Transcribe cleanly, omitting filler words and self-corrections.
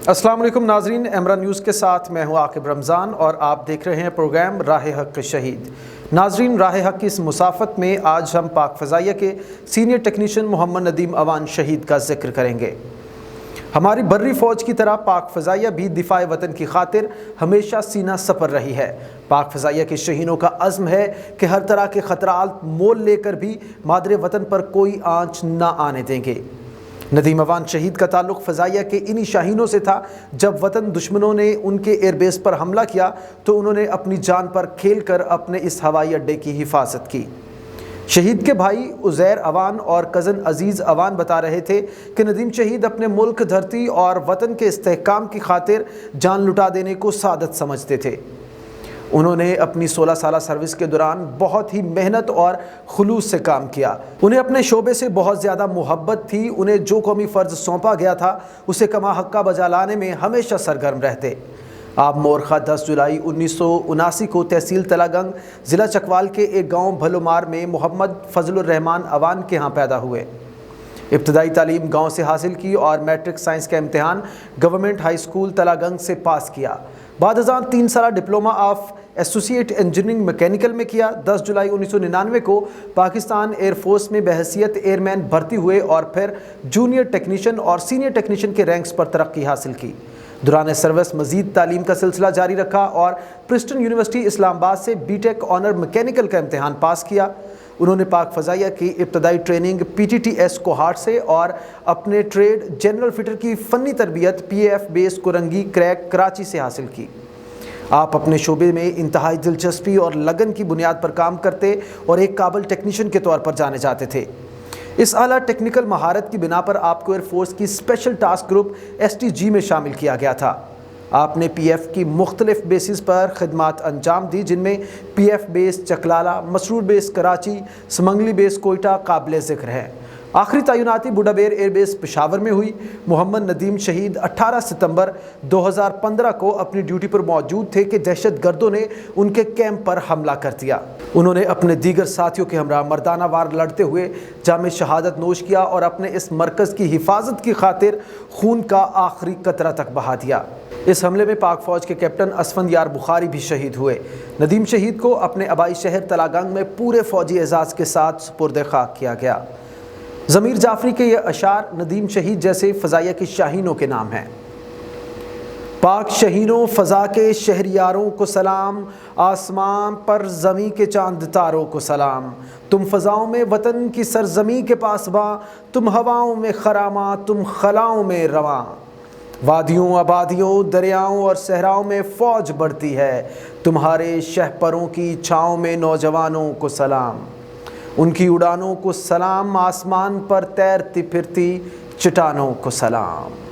अस्सलाम वालेकुम नाजरीन, एमरान न्यूज़ के साथ मैं हूं आकिब रमज़ान और आप देख रहे हैं प्रोग्राम राह हक शहीद। नाजरीन, राह हक की इस मुसाफत में आज हम पाक फ़ज़ाइया के सीनियर टेक्नीशियन मोहम्मद नदीम अवान शहीद का जिक्र करेंगे। हमारी बर्री फ़ौज की तरह पाक फ़ज़ाइया भी दिफ़ाए वतन की खातिर हमेशा सीना सपर रही है। पाक फ़ज़ाइया के शहीदों का अज़्म है कि हर तरह के ख़तरात मोल लेकर भी मादरे वतन पर कोई आँच ना आने देंगे। नदीम अवान शहीद का ताल्लुक़ फ़ज़ाइया के इन्हीं शाहीनों से था। जब वतन दुश्मनों ने उनके एयरबेस पर हमला किया तो उन्होंने अपनी जान पर खेल कर अपने इस हवाई अड्डे की हिफाजत की। शहीद के भाई उज़ैर अवान और कज़न अज़ीज़ अवान बता रहे थे कि नदीम शहीद अपने मुल्क, धरती और वतन के इस्तेहकाम की खातिर जान लुटा देने को सादत समझते थे। उन्होंने अपनी 16 साला सर्विस के दौरान बहुत ही मेहनत और खुलूस से काम किया। उन्हें अपने शोबे से बहुत ज़्यादा मोहब्बत थी। उन्हें जो कौमी फ़र्ज़ सौंपा गया था उसे कमा हक्का बजा लाने में हमेशा सरगर्म रहते। आप मोरखा 10 जुलाई 1979 को तहसील तलागंग ज़िला चकवाल के एक गाँव भलोमार में मोहम्मद फजलुर रहमान अवान के यहाँ पैदा हुए। इब्तदाई तालीम गाँव से हासिल की और मैट्रिक साइंस का इम्तिहान गवर्नमेंट हाई स्कूल तलागंग से पास किया। बाद 3 साल diploma of associate engineering mechanical में किया। 10 जुलाई 1999 को पाकिस्तान एयरफोर्स में बहैसियत एयरमैन भर्ती हुए और फिर जूनियर टेक्नीशियन और सीनियर टेक्नीशियन के रैंक्स पर तरक्की हासिल की। दौरान सर्विस मज़ीद तालीम का सिलसिला जारी रखा और प्रिस्टन यूनिवर्सिटी इस्लामाबाद से बीटेक ऑनर मैकेनिकल का इम्तिहान पास किया। उन्होंने पाक फ़ज़ाइया की इब्तदाई ट्रेनिंग PTTS कोहाट से और अपने ट्रेड जनरल फिटर की फ़नी तरबियत PAF base Korangi crack Karachi से हासिल की। आप अपने शोबे में इंतहाई दिलचस्पी और लगन की बुनियाद पर काम करते और एक काबिल टेक्नीशियन के तौर पर जाने जाते थे। इस आला टेक्निकल महारत की बिना पर आपको एयरफोर्स की स्पेशल टास्क ग्रुप STG में शामिल किया गया था। आपने PF की मुख्तलिफ बेसिस पर खिदमात अंजाम दी, जिनमें PF base Chaklala, Masroor base Karachi, Samungli base Quetta काबिल ज़िक्र है। आखिरी तैनाती बुढ़ाबेर एयरबेस पेशावर में हुई। मोहम्मद नदीम शहीद 18 सितंबर 2015 को अपनी ड्यूटी पर मौजूद थे कि दहशत गर्दों ने उनके कैंप पर हमला कर दिया। उन्होंने अपने दीगर साथियों के हमरा मर्दाना वार लड़ते हुए जामे शहादत नोश किया और अपने इस मरकज़ की हिफाजत की खातिर खून का आखिरी कतरा तक बहा दिया। इस हमले में पाक फ़ौज के कैप्टन असफंदयार बुखारी भी शहीद हुए। नदीम शहीद को अपने आबाई शहर तलागंग में पूरे फ़ौजी एजाज़ के साथ सुपुर्द खाक किया गया। ज़मीर जाफ़री के ये अशार नदीम शहीद जैसे फ़ज़ाइया के शाहीनों के नाम हैं। पाक शहीनों फ़ज़ा के शहरियारों को सलाम, आसमान पर ज़मीं के चांद तारों को सलाम। तुम फ़ज़ाओं में वतन की सरज़मीं के पासबां, तुम हवाओं में खरामा, तुम खलाओं में रवां। वादियों, आबादियों, दरियाओं और सहराओं में फ़ौज बढ़ती है। तुम्हारे शहपरों की छाँव में नौजवानों को सलाम। उनकी उड़ानों को सलाम, आसमान पर तैरती फिरती चट्टानों को सलाम।